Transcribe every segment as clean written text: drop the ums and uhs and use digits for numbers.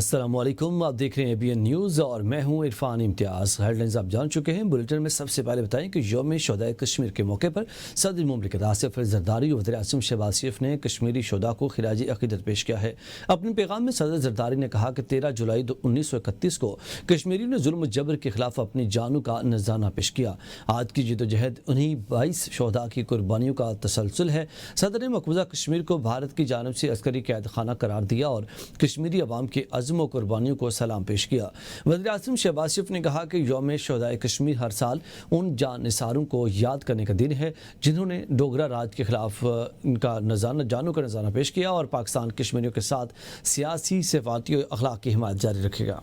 السلام علیکم، آپ دیکھ رہے ہیں ABN نیوز اور میں ہوں عرفان امتیاز۔ ہیڈ لائنز آپ جان چکے ہیں۔ بلیٹن میں سب سے پہلے بتائیں کہ یوم شہدائے کشمیر کے موقع پر صدر مملکت آصف علی زرداری اور وزیر اعظم شہباز شریف نے کشمیری شہداء کو خراج عقیدت پیش کیا ہے۔ اپنے پیغام میں صدر زرداری نے کہا کہ 13 جولائی 1931 کو کشمیریوں نے ظلم و جبر کے خلاف اپنی جانوں کا نذرانہ پیش کیا۔ آج کی جدوجہد انہی 22 شہداء کی قربانیوں کا تسلسل ہے۔ صدر نے مقبوضہ کشمیر کو بھارت کی جانب سے عسکری قید خانہ قرار دیا اور کشمیری عوام کے عزم و قربانیوں کو سلام پیش کیا۔ وزیر اعظم شہباز شریف نے کہا کہ یوم شہدائے کشمیر ہر سال ان جان نثاروں کو یاد کرنے کا دن ہے جنہوں نے ڈوگرا راج کے خلاف جانوں کا نذرانہ پیش کیا، اور پاکستان کشمیریوں کے ساتھ سیاسی، سفارتی اور اخلاقی حمایت جاری رکھے گا۔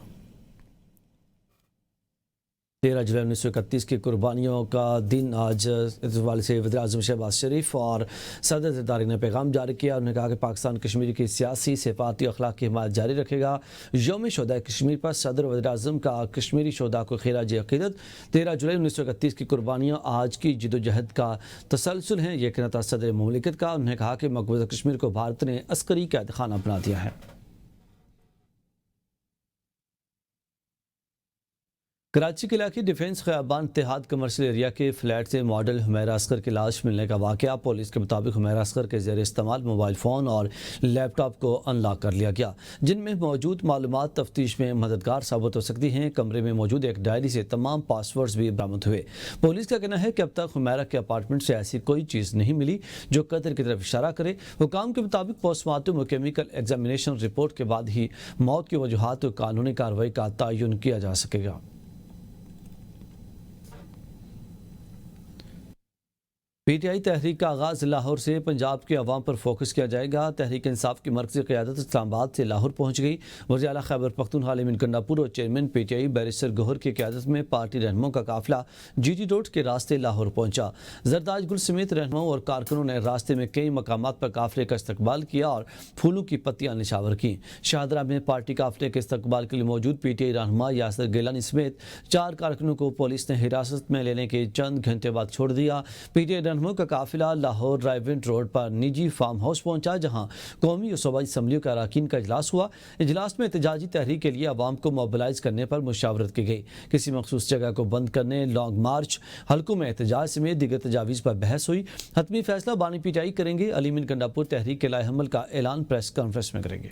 13 جولائی 1931 کی قربانیوں کا دن آج، اس حوالے سے وزیر اعظم شہباز شریف اور صدر زرداری نے پیغام جاری کیا۔ انہوں نے کہا کہ پاکستان کشمیر کی سیاسی، سفارتی اور اخلاقی حمایت جاری رکھے گا۔ یوم شہدائے کشمیر پر صدر و وزیر اعظم کا کشمیری شہداء کو خراج عقیدت۔ 13 جولائی 1931 کی قربانیاں آج کی جدوجہد کا تسلسل ہیں، یہ کہنا تھا صدر مملکت کا۔ انہوں نے کہا کہ مقبوضہ کشمیر کو بھارت نے عسکری قید خانہ بنا دیا ہے۔ کراچی کے علاقے ڈیفنس خیابان اتحاد کمرشل ایریا کے فلیٹ سے ماڈل حمیرہ اصغر کی لاش ملنے کا واقعہ۔ پولیس کے مطابق حمیرہ اصغر کے زیر استعمال موبائل فون اور لیپ ٹاپ کو ان لاک کر لیا گیا، جن میں موجود معلومات تفتیش میں مددگار ثابت ہو سکتی ہیں۔ کمرے میں موجود ایک ڈائری سے تمام پاس ورڈز بھی برآمد ہوئے۔ پولیس کا کہنا ہے کہ اب تک حمیرہ کے اپارٹمنٹ سے ایسی کوئی چیز نہیں ملی جو قتل کی طرف اشارہ کرے۔ حکام کے مطابق پوسٹ مارٹم اور کیمیکل ایگزامینیشن رپورٹ کے بعد ہی موت کی وجوہات اور قانونی کارروائی کا تعین کیا جا سکے گا۔ PTI تحریک کا آغاز لاہور سے پنجاب کے عوام پر فوکس کیا جائے گا۔ تحریک انصاف کی مرکزی قیادت اسلام آباد سے لاہور پہنچ گئی۔ وزیر اعلیٰ خیبر پختونخوا لیمن گنڈاپور اور چیئرمین PTI بیرسٹر گوہر کی قیادت میں پارٹی رہنماؤں کا قافلہ GT روڈ کے راستے لاہور پہنچا۔ زرداج گل سمیت رہنماؤں اور کارکنوں نے راستے میں کئی مقامات پر قافلے کا استقبال کیا اور پھولوں کی پتیاں نچھاور کیں۔ شاہدرہ میں پارٹی قافلے کے استقبال کے لیے موجود PTI رہنما یاسر گیلانی سمیت 4 کارکنوں کو پولیس نے حراست میں لینے کے چند گھنٹے بعد چھوڑ دیا۔ PTI رہنماؤں کا قافلہ لاہور رائیونٹ روڈ پر نجی فارم ہاؤس پہنچا، جہاں قومی اور صوبائی اسمبلیوں کے اراکین کا اجلاس ہوا۔ اجلاس میں احتجاجی تحریک کے لیے عوام کو موبلائز کرنے پر مشاورت کی گئی۔ کسی مخصوص جگہ کو بند کرنے، لانگ مارچ، حلقوں میں احتجاج سمیت دیگر تجاویز پر بحث ہوئی۔ حتمی فیصلہ بانی PTI کریں گے۔ علی من گنڈاپور تحریک کے لائحہ عمل کا اعلان پریس کانفرنس میں کریں گے۔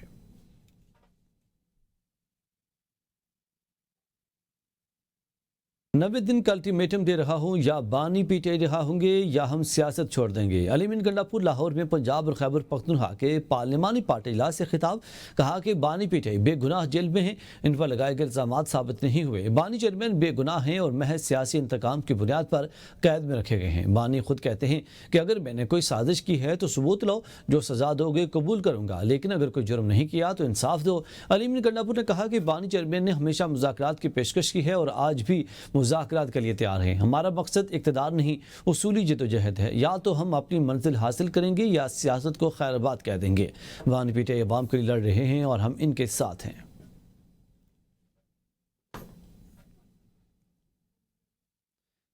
90 دن کا الٹیمیٹم دے رہا ہوں، یا بانی PTI رہا ہوں گے یا ہم سیاست چھوڑ دیں گے۔ علی من گنڈاپور لاہور میں پنجاب اور خیبر پختونخوا کے پارلیمانی پارٹی اجلاس سے خطاب۔ کہا کہ بانی PTI بے گناہ جیل میں ہیں، ان پر لگائے گئے الزامات ثابت نہیں ہوئے۔ بانی چیئرمین بے گناہ ہیں اور محض سیاسی انتقام کی بنیاد پر قید میں رکھے گئے ہیں۔ بانی خود کہتے ہیں کہ اگر میں نے کوئی سازش کی ہے تو ثبوت لاؤ، جو سزا دو گے قبول کروں گا، لیکن اگر کوئی جرم نہیں کیا تو انصاف دو۔ علی من گنڈاپور نے کہا کہ بانی چیئرمین نے ہمیشہ مذاکرات کی پیشکش کی ہے اور آج بھی مذاکرات کے لیے تیار ہیں۔ ہمارا مقصد اقتدار نہیں، اصولی جدوجہد ہے۔ یا تو ہم اپنی منزل حاصل کریں گے یا سیاست کو خیر آباد کہہ دیں گے۔ بانی PTI عوام کے لیے لڑ رہے ہیں اور ہم ان کے ساتھ ہیں۔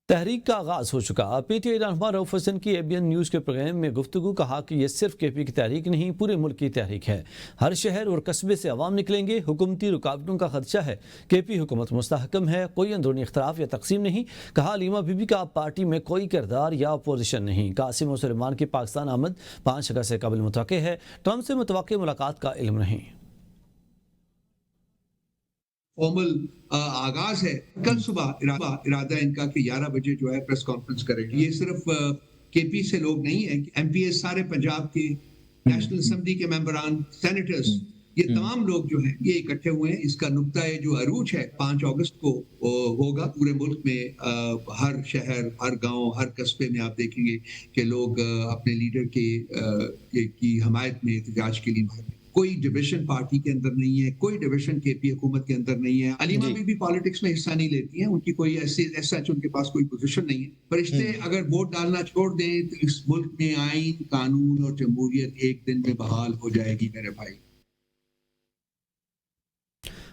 تحریک کا آغاز ہو چکا۔ PTI رہنما رؤف حسن کی ABN نیوز کے پروگرام میں گفتگو۔ کہا کہ یہ صرف KP کی تحریک نہیں، پورے ملک کی تحریک ہے۔ ہر شہر اور قصبے سے عوام نکلیں گے۔ حکومتی رکاوٹوں کا خدشہ ہے، KP حکومت مستحکم ہے، کوئی اندرونی اختلاف یا تقسیم نہیں۔ کہا علیمہ بی بی کا پارٹی میں کوئی کردار یا اپوزیشن نہیں۔ قاسم اور سلیمان کی پاکستان آمد 5 اگست سے قبل متوقع ہے، ٹرمپ سے متوقع ملاقات کا علم نہیں۔ فارمل آغاز ہے۔ کل صبح ارادہ ان کا کہ 11 بجے جو ہے پریس کانفرنس کریں گے۔ یہ صرف KP سے لوگ نہیں ہیں، MPA سارے پنجاب کے، نیشنل اسمبلی کے ممبران، سینیٹرز، یہ تمام لوگ جو ہیں یہ اکٹھے ہوئے ہیں۔ اس کا نقطہ جو عروج ہے 5 اگست کو ہوگا۔ پورے ملک میں ہر شہر، ہر گاؤں، ہر قصبے میں آپ دیکھیں گے کہ لوگ اپنے لیڈر کی حمایت میں احتجاج کے لیے۔ کوئی ڈویژن پارٹی کے اندر نہیں ہے، کوئی ڈویژن KP حکومت کے اندر نہیں ہے۔ علیمہ بھی پالیٹکس میں حصہ نہیں لیتی ہیں، ان کی کوئی ایسا ان کے پاس کوئی پوزیشن نہیں ہے۔ فرشتے اگر ووٹ ڈالنا چھوڑ دیں تو اس ملک میں آئین، قانون اور جمہوریت ایک دن میں بحال ہو جائے گی میرے بھائی۔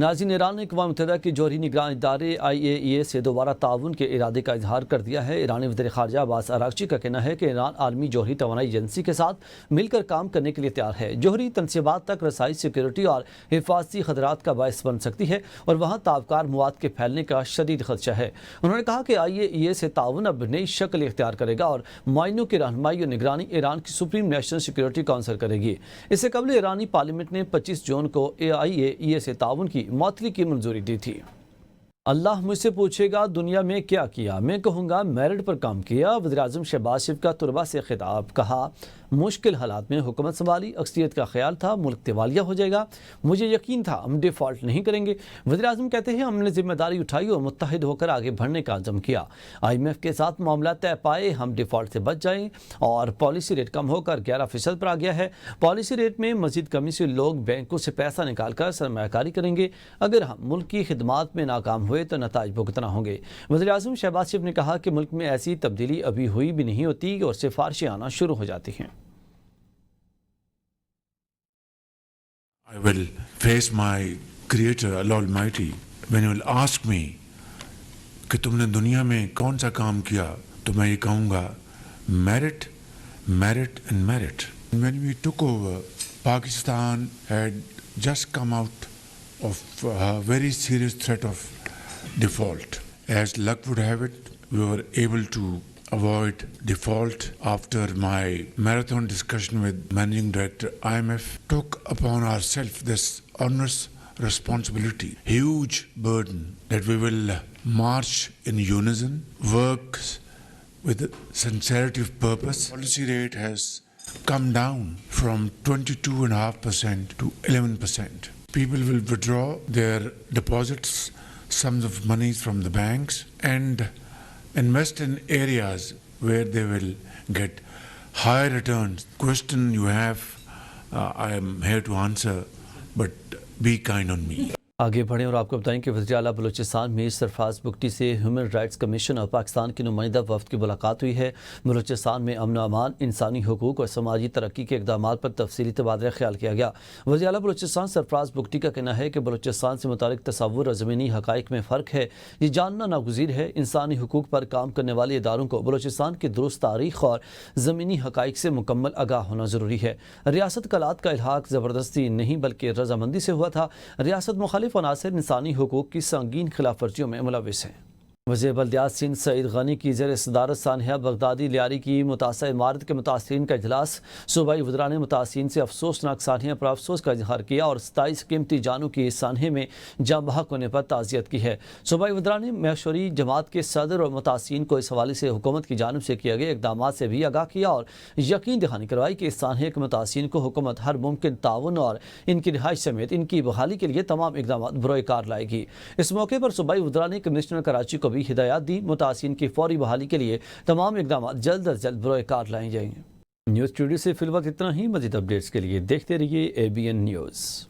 ناظرین، ایران نے اقوام متحدہ کے جوہری نگران ادارے IAEA سے دوبارہ تعاون کے ارادے کا اظہار کر دیا ہے۔ ایرانی وزیر خارجہ عباس اراغچی کا کہنا ہے کہ ایران عالمی جوہری توانائی ایجنسی کے ساتھ مل کر کام کرنے کے لیے تیار ہے۔ جوہری تنصیبات تک رسائی سیکیورٹی اور حفاظتی خطرات کا باعث بن سکتی ہے اور وہاں تابکار مواد کے پھیلنے کا شدید خدشہ ہے۔ انہوں نے کہا کہ IAEA سے تعاون اب نئی شکل اختیار کرے گا اور معائنوں کی رہنمائی اور نگرانی ایران کی سپریم نیشنل سیکیورٹی کونسل کرے گی۔ اس سے قبل ایرانی پارلیمنٹ نے 25 جون کو IAEA سے تعاون کی معطلی کی منظوری دی تھی۔ اللہ مجھ سے پوچھے گا دنیا میں کیا کیا، میں کہوں گا میرٹ پر کام کیا۔ وزیراعظم شہباز شریف کا طلباء سے خطاب، کہا مشکل حالات میں حکومت سنبھالی، اکثریت کا خیال تھا ملک دیوالیہ ہو جائے گا، مجھے یقین تھا ہم ڈیفالٹ نہیں کریں گے۔ وزیراعظم کہتے ہیں ہم نے ذمہ داری اٹھائی اور متحد ہو کر آگے بڑھنے کا عزم کیا۔ IMF کے ساتھ معاملہ طے پائے، ہم ڈیفالٹ سے بچ جائیں اور پالیسی ریٹ کم ہو کر 11% پر آ گیا ہے۔ پالیسی ریٹ میں مزید کمی سے لوگ بینکوں سے پیسہ نکال کر سرمایہ کاری کریں گے۔ اگر ہم ملک کی خدمات میں ناکام ہوئے تو نتائج بھگتنا ہوں گے۔ وزیراعظم شہباز شریف نے کہا کہ ملک میں ایسی تبدیلی ابھی ہوئی بھی نہیں ہوتی اور سفارشیں آنا شروع ہو جاتی ہیں۔ I will face my Creator, Allah Almighty, when He will ask me کہ تم نے دنیا میں کون سا کام کیا، تو میں یہ کہوں گا merit, merit and merit. When we took over, Pakistan had just come out of a very serious threat of default. As luck would have it, we were able to avoid default after my marathon discussion with Managing Director IMF took upon ourselves this onerous responsibility, huge burden that we will march in unison, work with sincerity of purpose. Policy rate has come down from 22.5% to 11%. People will withdraw their deposits, sums of money from the banks, and invest in areas where they will get higher returns. Question you have, I am here to answer, but be kind on me. آگے بڑھیں اور آپ کو بتائیں کہ وزیر اعلیٰ بلوچستان میر سرفراز بگٹی سے ہیومن رائٹس کمیشن اور پاکستان کی نمائندہ وفد کی ملاقات ہوئی ہے۔ بلوچستان میں امن و امان، انسانی حقوق اور سماجی ترقی کے اقدامات پر تفصیلی تبادلہ خیال کیا گیا۔ وزیر اعلیٰ بلوچستان سرفراز بگٹی کا کہنا ہے کہ بلوچستان سے متعلق تصور اور زمینی حقائق میں فرق ہے، یہ جاننا ناگزیر ہے۔ انسانی حقوق پر کام کرنے والے اداروں کو بلوچستان کی درست تاریخ اور زمینی حقائق سے مکمل آگاہ ہونا ضروری ہے۔ ریاست کلات کا الحاق زبردستی نہیں بلکہ رضامندی سے ہوا تھا۔ ریاست مخالف عناصر انسانی حقوق کی سنگین خلاف ورزیوں میں ملوث ہیں۔ وزیر بلدیات سندھ سعید غنی کی زیر صدارت سانحہ بغدادی لیاری کی متاثرہ عمارت کے متاثرین کا اجلاس، صوبائی وزراء نے متاثرین سے افسوسناک سانحہ پر افسوس کا اظہار کیا اور 27 قیمتی جانوں کی اس سانحے میں جاں بحق ہونے پر تعزیت کی ہے۔ صوبائی وزراء نے مشوری جماعت کے صدر اور متاثرین کو اس حوالے سے حکومت کی جانب سے کیے گئے اقدامات سے بھی آگاہ کیا اور یقین دہانی کروائی کہ اس سانحے کے متاثرین کو حکومت ہر ممکن تعاون اور ان کی رہائش سمیت ان کی بحالی کے لیے تمام اقدامات بروئے کار لائے گی۔ اس موقع پر صوبائی وزراء نے کمشنر کراچی کو بھی ہدایات دی، متاثرین کی فوری بحالی کے لیے تمام اقدامات جلد از جلد بروئے کار لائے جائیں گے۔ نیوز اسٹوڈیو سے فی الوقت اتنا ہی۔ مزید اپڈیٹس کے لیے دیکھتے رہیے ABN نیوز۔